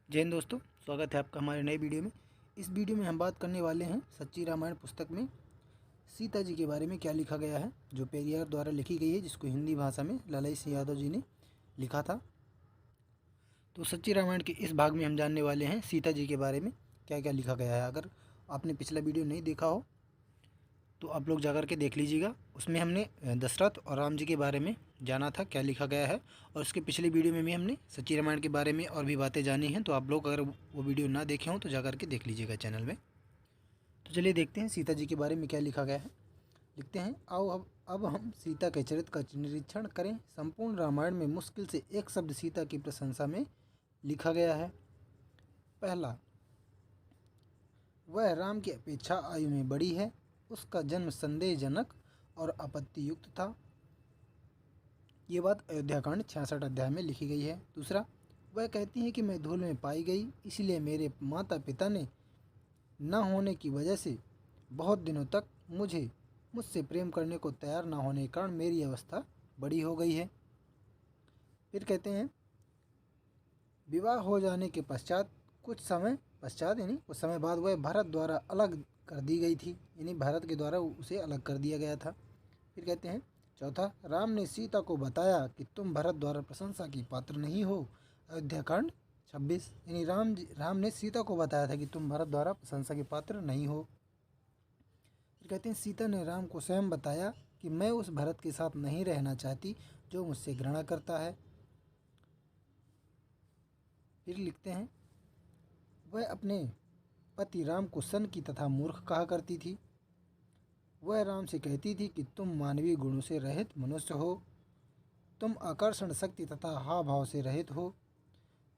जय हिंद दोस्तों, स्वागत है आपका हमारे नए वीडियो में। इस वीडियो में हम बात करने वाले हैं सच्ची रामायण पुस्तक में सीता जी के बारे में क्या लिखा गया है, जो पेरियार द्वारा लिखी गई है, जिसको हिंदी भाषा में लालाई सिंह यादव जी ने लिखा था। तो सच्ची रामायण के इस भाग में हम जानने वाले हैं सीता जी के बारे में क्या क्या लिखा गया है। अगर आपने पिछला वीडियो नहीं देखा हो तो आप लोग जाकर के देख लीजिएगा। उसमें हमने दशरथ और राम जी के बारे में जाना था क्या लिखा गया है, और उसके पिछले वीडियो में भी हमने सच्ची रामायण के बारे में और भी बातें जानी हैं। तो आप लोग अगर वो वीडियो ना देखे हों तो जाकर के देख लीजिएगा चैनल में। तो चलिए देखते हैं सीता जी के बारे में क्या लिखा गया है। लिखते हैं, आओ अब हम सीता के चरित्र का निरीक्षण करें। संपूर्ण रामायण में मुश्किल से एक शब्द सीता की प्रशंसा में लिखा गया है। पहला, वह राम की अपेक्षा आयु में बड़ी है। उसका जन्म संदेहजनक और आपत्ति युक्त था। ये बात अयोध्याकांड 66 अध्याय में लिखी गई है। दूसरा, वह कहती है कि मैं धूल में पाई गई, इसलिए मेरे माता पिता ने न होने की वजह से बहुत दिनों तक मुझसे प्रेम करने को तैयार न होने के कारण मेरी अवस्था बड़ी हो गई है। फिर कहते हैं, विवाह हो जाने के पश्चात कुछ समय बाद वह भरत द्वारा अलग कर दी गई थी, यानी भरत के द्वारा उसे अलग कर दिया गया था। फिर कहते हैं, चौथा, राम ने सीता को बताया कि तुम भरत द्वारा प्रशंसा की पात्र नहीं हो। अयोध्याकांड 26, यानी राम ने सीता को बताया था कि तुम भरत द्वारा प्रशंसा के पात्र नहीं हो। फिर कहते हैं, सीता ने राम को स्वयं बताया कि मैं उस भरत के साथ नहीं रहना चाहती जो मुझसे घृणा करता है। फिर लिखते हैं, वह अपने पति राम को सन की तथा मूर्ख कहा करती थी। वह राम से कहती थी कि तुम मानवीय गुणों से रहित मनुष्य हो, तुम आकर्षण शक्ति तथा हाव भाव से रहित हो,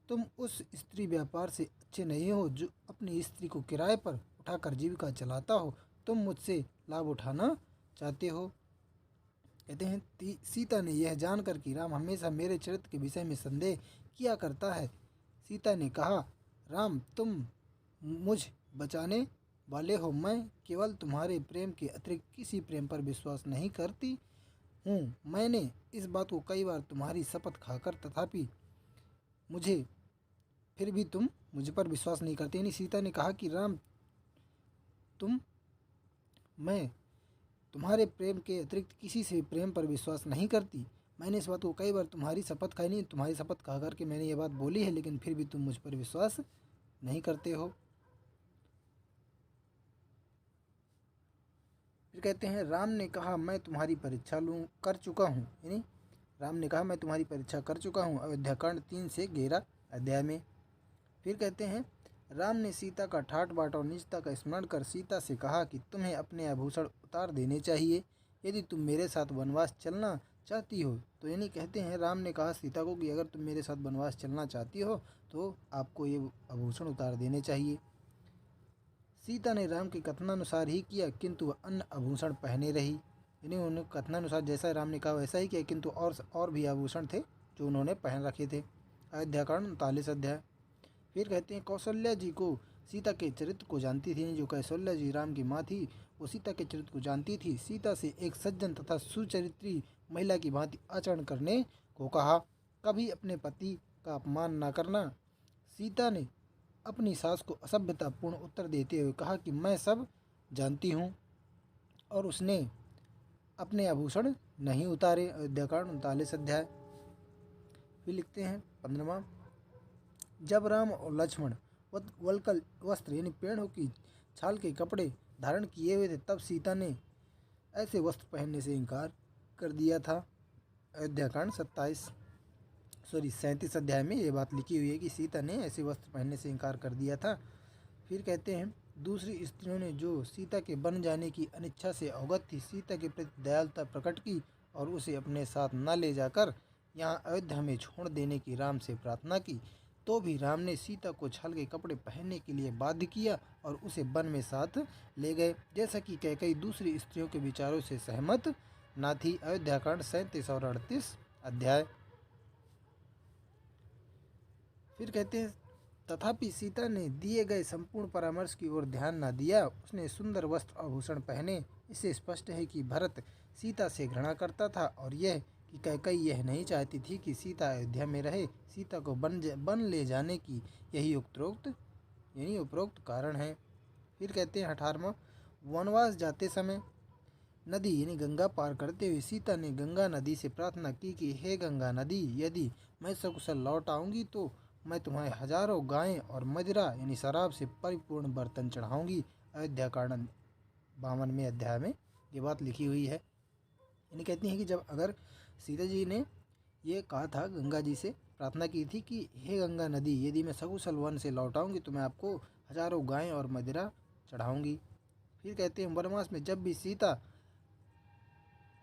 तुम उस स्त्री व्यापार से अच्छे नहीं हो जो अपनी स्त्री को किराए पर उठाकर जीविका चलाता हो, तुम मुझसे लाभ उठाना चाहते हो। कहते हैं, सीता ने यह जानकर कि राम हमेशा मेरे चरित्र के विषय में संदेह किया करता है, सीता ने कहा, राम तुम मुझ बचाने वाले हो, मैं केवल तुम्हारे प्रेम के अतिरिक्त किसी प्रेम पर विश्वास नहीं करती हूँ। मैंने इस बात को कई बार तुम्हारी शपथ खाकर, तथापि फिर भी तुम मुझ पर विश्वास नहीं करते। यानी सीता ने कहा कि राम मैं तुम्हारे प्रेम के अतिरिक्त किसी से प्रेम पर विश्वास नहीं करती। मैंने इस बात को कई बार तुम्हारी शपथ खाई नहीं, तुम्हारी शपथ खा करके मैंने ये बात बोली है, लेकिन फिर भी तुम मुझ पर विश्वास नहीं करते हो। फिर कहते हैं, राम ने कहा मैं तुम्हारी परीक्षा कर चुका हूँ, यानी राम ने कहा मैं तुम्हारी परीक्षा कर चुका हूँ। अयोध्याकांड 3 से 11 अध्याय में। फिर कहते हैं, राम ने सीता का ठाट बाट और नीचता का स्मरण कर सीता से कहा कि तुम्हें अपने आभूषण उतार देने चाहिए यदि तुम मेरे साथ वनवास चलना चाहती हो। तो यानी कहते हैं, राम ने कहा सीता को कि अगर तुम मेरे साथ वनवास चलना चाहती हो तो आपको ये आभूषण उतार देने चाहिए। सीता ने राम के कथनानुसार ही किया, किंतु वह अन्य आभूषण पहने रही। यानी उन्होंने कथनानुसार जैसा राम ने कहा वैसा ही किया, किंतु और भी आभूषण थे जो उन्होंने पहन रखे थे। अयोध्याकांड 39 अध्याय। फिर कहते हैं, कौशल्या जी को सीता के चरित्र को जानती थी। जो कौशल्या जी राम की माँ थी, वो सीता के चरित्र को जानती थी। सीता से एक सज्जन तथा सुचरित्री महिला की भांति आचरण करने को कहा, कभी अपने पति का अपमान न करना। सीता ने अपनी सास को असभ्यतापूर्ण उत्तर देते हुए कहा कि मैं सब जानती हूँ, और उसने अपने आभूषण नहीं उतारे। अयोध्याकांड 39 अध्याय। फिर लिखते हैं 15वां, जब राम और लक्ष्मण वल्कल वस्त्र यानी पेड़ों की छाल के कपड़े धारण किए हुए थे, तब सीता ने ऐसे वस्त्र पहनने से इनकार कर दिया था। अयोध्याकांड 37 अध्याय में ये बात लिखी हुई है कि सीता ने ऐसे वस्त्र पहनने से इनकार कर दिया था। फिर कहते हैं, दूसरी स्त्रियों ने जो सीता के बन जाने की अनिच्छा से अवगत थी, सीता के प्रति दयालुता प्रकट की और उसे अपने साथ न ले जाकर यहाँ अयोध्या में छोड़ देने की राम से प्रार्थना की। तो भी राम ने सीता को छाल के कपड़े पहनने के लिए बाध्य किया और उसे वन में साथ ले गए, जैसा कि कैकेयी दूसरी स्त्रियों के विचारों से सहमत न थी। अयोध्याकांड 37 और 38 अध्याय। फिर कहते हैं, तथापि सीता ने दिए गए संपूर्ण परामर्श की ओर ध्यान न दिया। उसने सुंदर वस्त्र आभूषण पहने। इससे स्पष्ट है कि भरत सीता से घृणा करता था और यह कि कैकेयी यह नहीं चाहती थी कि सीता अयोध्या में रहे। सीता को बन ले जाने की यही उपरोक्त कारण है। फिर कहते हैं 18वां, वनवास जाते समय नदी यानी गंगा पार करते हुए सीता ने गंगा नदी से प्रार्थना की कि हे गंगा नदी, यदि मैं सकुशल लौट आऊँगी तो मैं तुम्हें हजारों गायें और मदिरा यानी शराब से परिपूर्ण बर्तन चढ़ाऊँगी। अयोध्या कांड 52वें अध्याय में ये बात लिखी हुई है। यानी कहती हैं कि जब अगर सीता जी ने ये कहा था, गंगा जी से प्रार्थना की थी कि हे गंगा नदी, यदि मैं सकुशल वन से लौट आऊँगी तो मैं आपको हजारों गायें और मदिरा चढ़ाऊँगी। फिर कहते हैं वनवास में जब भी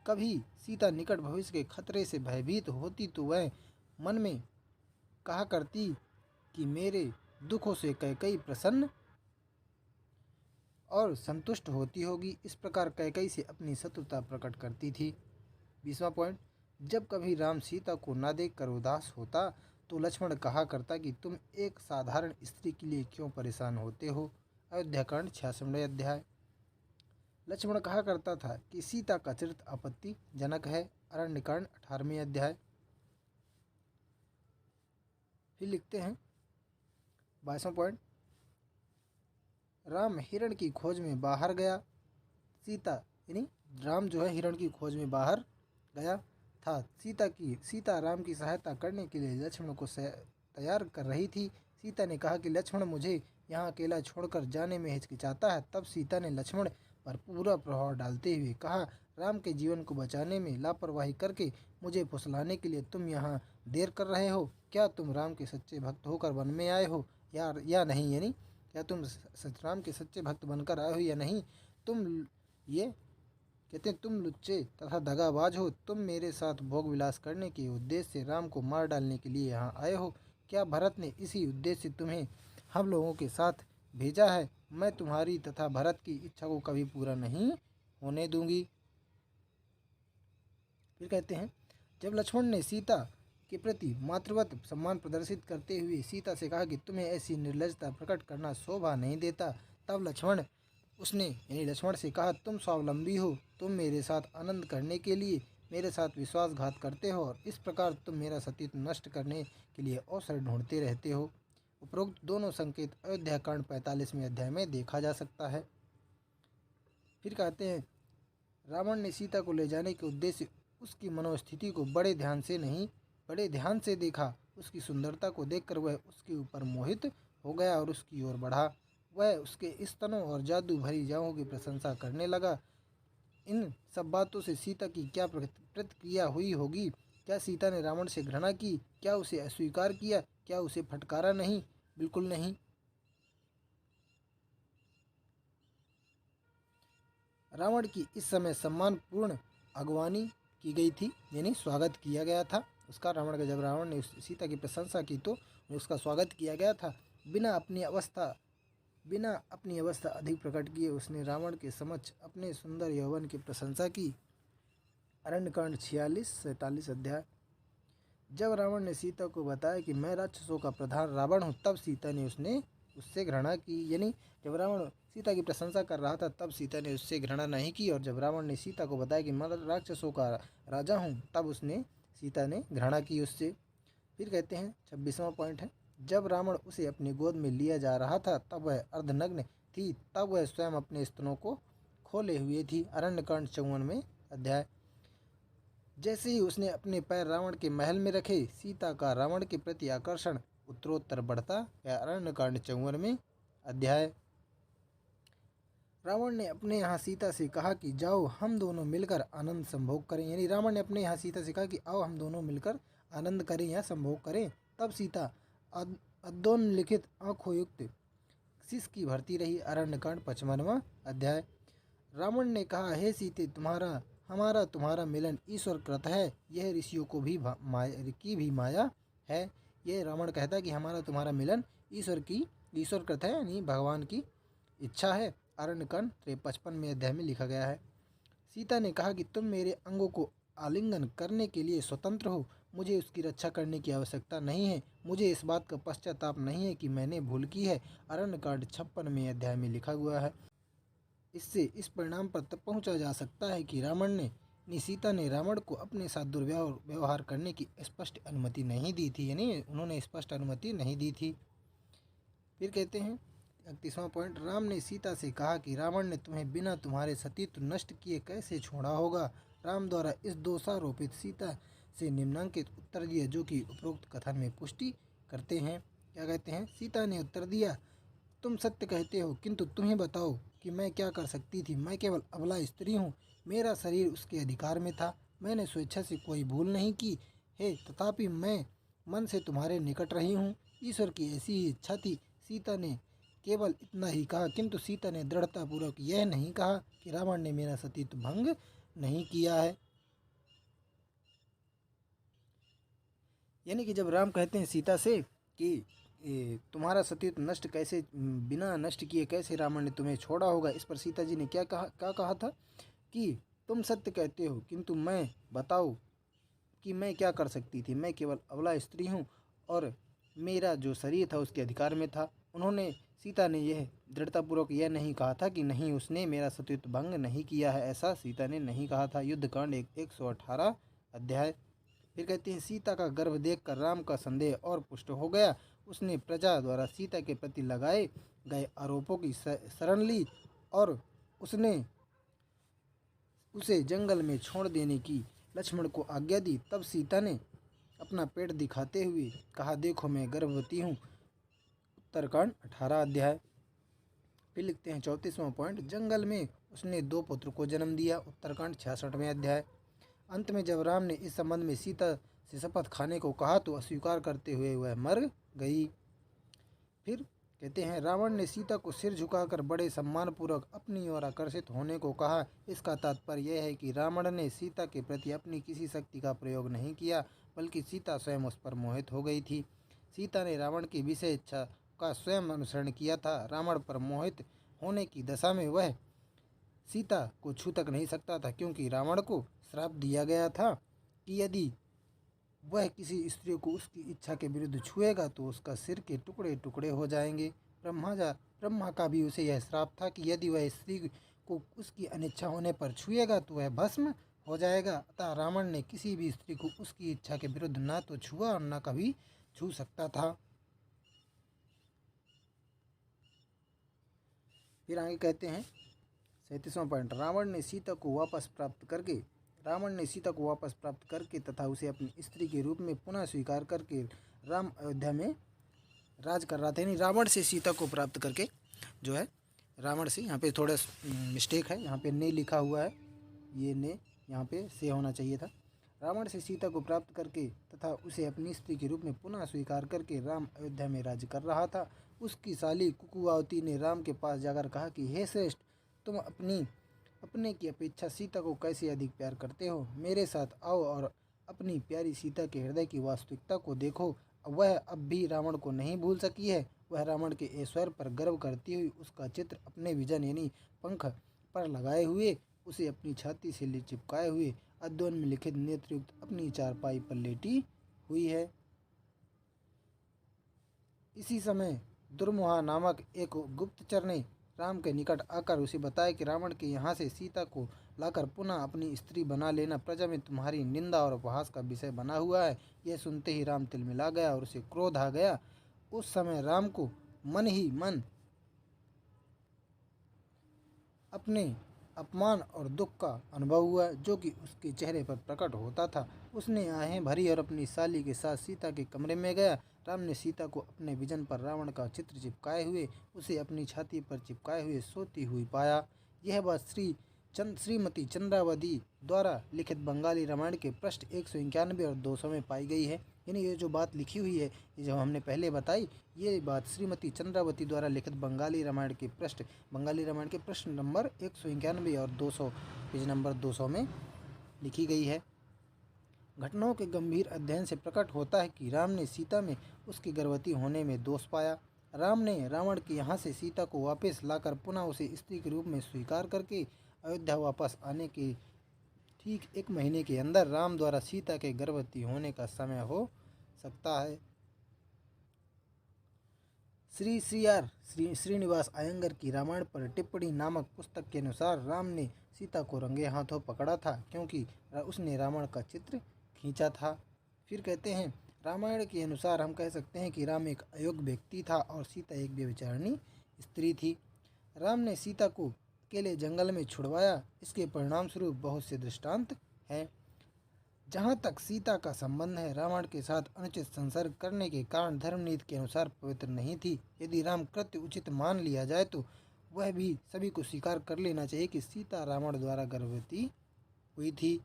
कभी सीता निकट भविष्य के खतरे से भयभीत होती तो वह मन में कहा करती कि मेरे दुखों से कैकेयी प्रसन्न और संतुष्ट होती होगी। इस प्रकार कैकेयी से अपनी शत्रुता प्रकट करती थी। 20वां पॉइंट, जब कभी राम सीता को न देख कर उदास होता तो लक्ष्मण कहा करता कि तुम एक साधारण स्त्री के लिए क्यों परेशान होते हो। अयोध्याकांड 86वें अध्याय। लक्ष्मण कहा करता था कि सीता का चरित्र आपत्तिजनक है। अरण्यकांड 18वें अध्याय। फिर लिखते हैं 22वां पॉइंट, राम हिरण की खोज में बाहर गया। यानी राम जो है हिरण की खोज में बाहर गया था। सीता राम की सहायता करने के लिए लक्ष्मण को तैयार कर रही थी। सीता ने कहा कि लक्ष्मण मुझे यहाँ अकेला छोड़कर जाने में हिचकिचाता है। तब सीता ने लक्ष्मण पर पूरा प्रभाव डालते हुए कहा, राम के जीवन को बचाने में लापरवाही करके मुझे फुसलाने के लिए तुम यहाँ देर कर रहे हो। क्या तुम राम के सच्चे भक्त होकर वन में आए हो या नहीं? यानी क्या तुम राम के सच्चे भक्त बनकर आए हो या नहीं? तुम लुच्चे तथा दगाबाज हो। तुम मेरे साथ भोग विलास करने के उद्देश्य से राम को मार डालने के लिए यहाँ आए हो। क्या भरत ने इसी उद्देश्य से तुम्हें हम लोगों के साथ भेजा है? मैं तुम्हारी तथा भरत की इच्छा को कभी पूरा नहीं होने दूंगी। फिर कहते हैं, जब लक्ष्मण ने सीता के प्रति मातृवत सम्मान प्रदर्शित करते हुए सीता से कहा कि तुम्हें ऐसी निर्लजता प्रकट करना शोभा नहीं देता, तब लक्ष्मण से कहा, तुम स्वावलंबी हो। तुम मेरे साथ आनंद करने के लिए मेरे साथ विश्वासघात करते हो और इस प्रकार तुम मेरा सतीत्व नष्ट करने के लिए अवसर ढूंढते रहते हो। उपरोक्त दोनों संकेत अयोध्याकांड 45वें अध्याय में देखा जा सकता है। फिर कहते हैं, रावण ने सीता को ले जाने के उद्देश्य उसकी मनोस्थिति को बड़े ध्यान से देखा। उसकी सुंदरता को देखकर वह उसके ऊपर मोहित हो गया और उसकी ओर बढ़ा। वह उसके स्तनों और जादू भरी जांघों की प्रशंसा करने लगा। इन सब बातों से सीता की क्या प्रतिक्रिया हुई होगी? क्या सीता ने रावण से घृणा की? क्या उसे अस्वीकार किया? क्या उसे फटकारा? नहीं, बिल्कुल नहीं। रावण की इस समय सम्मानपूर्ण अगवानी की गई थी, यानी स्वागत किया गया था उसका। जब रावण ने सीता की प्रशंसा की तो उसका स्वागत किया गया था। बिना अपनी अवस्था अधिक प्रकट किए उसने रावण के समक्ष अपने सुंदर यौवन की प्रशंसा की। अरण्यकांड 46-47 अध्याय। जब रावण ने सीता को बताया कि मैं राक्षसों का प्रधान रावण हूँ, तब सीता ने उससे घृणा की। यानी जब रावण सीता की प्रशंसा कर रहा था तब सीता ने उससे घृणा नहीं की, और जब रावण ने सीता को बताया कि मैं राक्षसों का राजा हूँ, तब सीता ने घृणा की उससे। फिर कहते हैं 26वां पॉइंट है, जब रावण उसे अपनी गोद में लिया जा रहा था तब वह अर्धनग्न थी। तब वह स्वयं अपने स्तनों को खोले हुए थी। अरण्यकांड 54वें अध्याय। जैसे ही उसने अपने पैर रावण के महल में रखे, सीता का रावण के प्रति आकर्षण उत्तरोत्तर बढ़ता गया। अरण्यकांड 54वें अध्याय। रावण ने अपने यहाँ सीता से कहा कि जाओ हम दोनों मिलकर आनंद संभोग करें। यानी रावण ने अपने यहाँ सीता से कहा कि आओ हम दोनों मिलकर आनंद करें या संभोग करें। तब सीता अधोनिलिखित आँखों युक्त सिसकी भरती रही। अरण्यकांड 55वां अध्याय। रावण ने कहा, हे सीते, तुम्हारा मिलन ईश्वर कृत है, यह ऋषियों को भी माया है। यह रावण कहता है कि तुम्हारा मिलन ईश्वर कृत है, यानी भगवान की इच्छा है। अरण्यकांड 55वें अध्याय में लिखा गया है। सीता ने कहा कि तुम मेरे अंगों को आलिंगन करने के लिए स्वतंत्र हो, मुझे उसकी रक्षा करने की आवश्यकता नहीं है। मुझे इस बात का पश्चाताप नहीं है कि मैंने भूल की है। अरण्यकांड 56वें अध्याय में लिखा हुआ है। इससे इस परिणाम पर तब पहुंचा जा सकता है कि रावण ने सीता ने रावण को अपने साथ दुर्व्यवहार करने की स्पष्ट अनुमति नहीं दी थी, यानी उन्होंने स्पष्ट अनुमति नहीं दी थी। फिर कहते हैं 31वां पॉइंट, राम ने सीता से कहा कि रावण ने तुम्हें बिना तुम्हारे सतीत्व नष्ट किए कैसे छोड़ा होगा। राम द्वारा इस दोषारोपित सीता से निम्नांकित उत्तर दिया जो कि उपरोक्त कथन में पुष्टि करते हैं। क्या कहते हैं? सीता ने उत्तर दिया, तुम सत्य कहते हो, किंतु तुम्हें बताओ कि मैं क्या कर सकती थी। मैं केवल अबला स्त्री हूँ, मेरा शरीर उसके अधिकार में था, मैंने स्वेच्छा से कोई भूल नहीं की है, तथापि मैं मन से तुम्हारे निकट रही हूँ। ईश्वर की ऐसी ही इच्छा थी। सीता ने केवल इतना ही कहा, किंतु सीता ने दृढ़तापूर्वक यह नहीं कहा कि रावण ने मेरा सतीत्व भंग नहीं किया है। यानी कि जब राम कहते हैं सीता से कि तुम्हारा सतीत्व नष्ट कैसे, बिना नष्ट किए कैसे रावण ने तुम्हें छोड़ा होगा, इस पर सीता जी ने क्या कहा था कि तुम सत्य कहते हो, किंतु मैं बताओ कि मैं क्या कर सकती थी। मैं केवल अबला स्त्री हूँ और मेरा जो शरीर था उसके अधिकार में था। उन्होंने सीता ने यह दृढ़तापूर्वक यह नहीं कहा था कि नहीं, उसने मेरा सतीत्व भंग नहीं किया है, ऐसा सीता ने नहीं कहा था। युद्धकांड 118 अध्याय। फिर कहते हैं, सीता का गर्भ देखकर राम का संदेह और पुष्ट हो गया। उसने प्रजा द्वारा सीता के प्रति लगाए गए आरोपों की शरण ली और उसने उसे जंगल में छोड़ देने की लक्ष्मण को आज्ञा दी। तब सीता ने अपना पेट दिखाते हुए कहा, देखो मैं गर्भवती हूँ। उत्तरकांड 18 अध्याय। फिर लिखते हैं 34वां पॉइंट, जंगल में उसने 2 पुत्र को जन्म दिया। उत्तरकांड 66वें अध्याय। अंत में जब राम ने इस संबंध में सीता से शपथ खाने को कहा तो अस्वीकार करते हुए वह मर गई। फिर कहते हैं, रावण ने सीता को सिर झुकाकर बड़े सम्मानपूर्वक अपनी ओर आकर्षित होने को कहा। इसका तात्पर्य यह है कि रावण ने सीता के प्रति अपनी किसी शक्ति का प्रयोग नहीं किया, बल्कि सीता स्वयं उस पर मोहित हो गई थी। सीता ने रावण की विषय इच्छा का स्वयं अनुसरण किया था। रावण पर मोहित होने की दशा में वह सीता को छू तक नहीं सकता था, क्योंकि रावण को श्राप दिया गया था कि यदि वह किसी स्त्री को उसकी इच्छा के विरुद्ध छुएगा तो उसका सिर के टुकड़े टुकड़े हो जाएंगे। ब्रह्मा का भी उसे यह श्राप था कि यदि वह स्त्री को उसकी अनिच्छा होने पर छुएगा तो वह भस्म हो जाएगा। अतः रावण ने किसी भी स्त्री को उसकी इच्छा के विरुद्ध ना तो छुआ और न कभी छू सकता था। फिर आगे कहते हैं 37वां पॉइंट, रावण ने सीता को वापस प्राप्त करके तथा उसे अपनी स्त्री के रूप में पुनः स्वीकार करके राम अयोध्या में राज कर रहा था। यानी रावण से सीता को प्राप्त करके जो है, रावण से, यहाँ पे थोड़ा मिस्टेक है, यहाँ पे ने लिखा हुआ है, ये ने यहाँ पे से होना चाहिए था। रावण से सीता को प्राप्त करके तथा उसे अपनी स्त्री के रूप में पुनः स्वीकार करके राम अयोध्या में राज्य कर रहा था। उसकी साली कुकुआवती ने राम के पास जाकर कहा कि हे श्रेष्ठ, तुम अपने की अपेक्षा सीता को कैसे अधिक प्यार करते हो। मेरे साथ आओ और अपनी प्यारी सीता के हृदय की वास्तविकता को देखो। वह अब भी रावण को नहीं भूल सकी है। वह रावण के ऐश्वर्य पर गर्व करती हुई उसका चित्र अपने विजन यानी पंख पर लगाए हुए, उसे अपनी छाती से चिपकाए हुए अध्वन में लिखित नेत्रयुक्त अपनी चारपाई पर लेटी हुई है। इसी समय दुर्मुहा नामक एक गुप्तचर ने राम के निकट आकर उसे बताया कि रावण के यहाँ से सीता को लाकर पुनः अपनी स्त्री बना लेना प्रजा में तुम्हारी निंदा और उपहास का विषय बना हुआ है। यह सुनते ही राम तिलमिला गया और उसे क्रोध आ गया। उस समय राम को मन ही मन अपने अपमान और दुख का अनुभव हुआ जो कि उसके चेहरे पर प्रकट होता था। उसने आहें भरी और अपनी साली के साथ सीता के कमरे में गया। राम ने सीता को अपने विजन पर रावण का चित्र चिपकाए हुए, उसे अपनी छाती पर चिपकाए हुए सोती हुई पाया। यह बात श्रीमती चंद्रावती द्वारा लिखित बंगाली रामायण के पृष्ठ 191 और 200 में पाई गई है। यानी ये जो बात लिखी हुई है, ये जो हमने पहले बताई, ये बात श्रीमती चंद्रावती द्वारा लिखित बंगाली रामायण के प्रश्न नंबर 191 और 200, पेज नंबर 200 में लिखी गई है। घटनाओं के गंभीर अध्ययन से प्रकट होता है कि राम ने सीता में उसके गर्भवती होने में दोष पाया। राम ने रावण के यहाँ से सीता को वापस लाकर पुनः उसे स्त्री के रूप में स्वीकार करके अयोध्या वापस आने के ठीक 1 महीने के अंदर राम द्वारा सीता के गर्भवती होने का समय हो सकता है। श्रीनिवास अयंगर की रामायण पर टिप्पणी नामक पुस्तक के अनुसार राम ने सीता को रंगे हाथों पकड़ा था क्योंकि उसने रावण का चित्र खींचा था। फिर कहते हैं रामायण के अनुसार हम कह सकते हैं कि राम एक अयोग्य व्यक्ति था और सीता एक व्यभिचारिणी स्त्री थी। राम ने सीता को अकेले जंगल में छुड़वाया। इसके परिणाम स्वरूप बहुत से दृष्टांत हैं। जहाँ तक सीता का संबंध है, रावण के साथ अनुचित संसर्ग करने के कारण धर्मनीति के अनुसार पवित्र नहीं थी। यदि राम कृत्य उचित मान लिया जाए तो वह भी सभी को स्वीकार कर लेना चाहिए कि सीता रावण द्वारा गर्भवती हुई थी।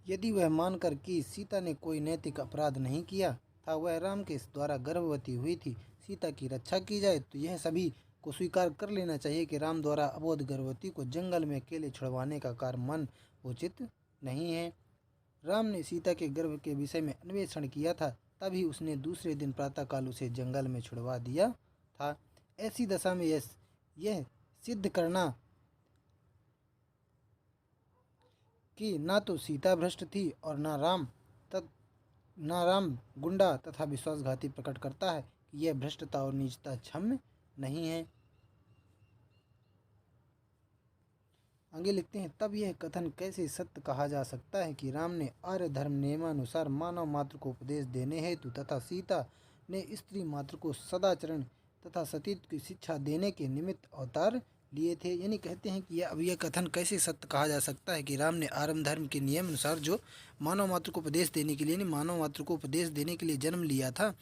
यदि वह मानकर कि सीता ने कोई नैतिक अपराध नहीं किया था, वह राम के द्वारा गर्भवती हुई थी, सीता की रक्षा की जाए तो यह सभी को स्वीकार कर लेना चाहिए कि राम द्वारा अबोध गर्भवती को जंगल में अकेले छुड़वाने का कार्य मन उचित नहीं है। राम ने सीता के गर्भ के विषय में अन्वेषण किया था, तभी उसने दूसरे दिन प्रातःकाल उसे जंगल में छुड़वा दिया था। ऐसी दशा में यह सिद्ध करना कि ना तो सीता भ्रष्ट थी और ना राम गुंडा तथा विश्वासघाती प्रकट करता है कि यह भ्रष्टता और नीचता क्षम्य नहीं है। आगे लिखते हैं, तब यह कथन कैसे सत्य कहा जा सकता है कि राम ने आर्य धर्म नियमानुसार मानव मात्र को उपदेश देने हेतु तथा सीता ने स्त्री मात्र को सदाचरण तथा सतीत्व की शिक्षा देने के निमित्त अवतार लिए थे। यानी कहते हैं कि यह कथन कैसे सत्य कहा जा सकता है कि राम ने आरंभ धर्म के नियम अनुसार जो मानव मात्र को उपदेश देने के लिए मानव मात्र को उपदेश देने के लिए जन्म लिया था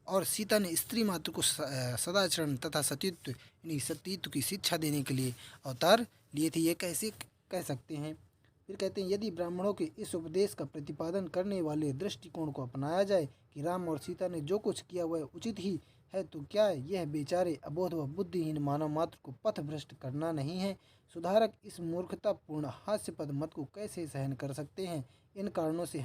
और सीता ने स्त्री मात्र को सदाचरण तथा सतीत्व यानी सतीत्व की शिक्षा देने के लिए अवतार लिए थे। ये कैसे कह सकते हैं? फिर कहते हैं, यदि ब्राह्मणों के इस उपदेश का प्रतिपादन करने वाले दृष्टिकोण को अपनाया जाए कि राम और सीता ने जो कुछ किया वह उचित ही है, तो क्या यह बेचारे अबोध व बुद्धिहीन मानव मात्र को पथ भ्रष्ट करना नहीं है? सुधारक इस मूर्खतापूर्ण हास्यपद मत को कैसे सहन कर सकते हैं? इन कारणों से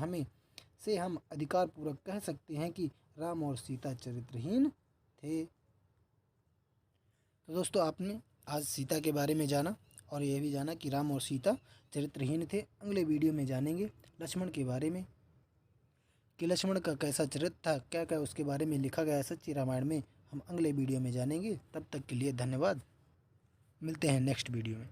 हम अधिकारपूर्वक कह सकते हैं कि राम और सीता चरित्रहीन थे। तो दोस्तों, आपने आज सीता के बारे में जाना और यह भी जाना कि राम और सीता चरित्रहीन थे। अगले वीडियो में जानेंगे लक्ष्मण के बारे में कि लक्ष्मण का कैसा चरित्र था, क्या क्या उसके बारे में लिखा गया है सच्ची रामायण में, हम अगले वीडियो में जानेंगे। तब तक के लिए धन्यवाद। मिलते हैं नेक्स्ट वीडियो में।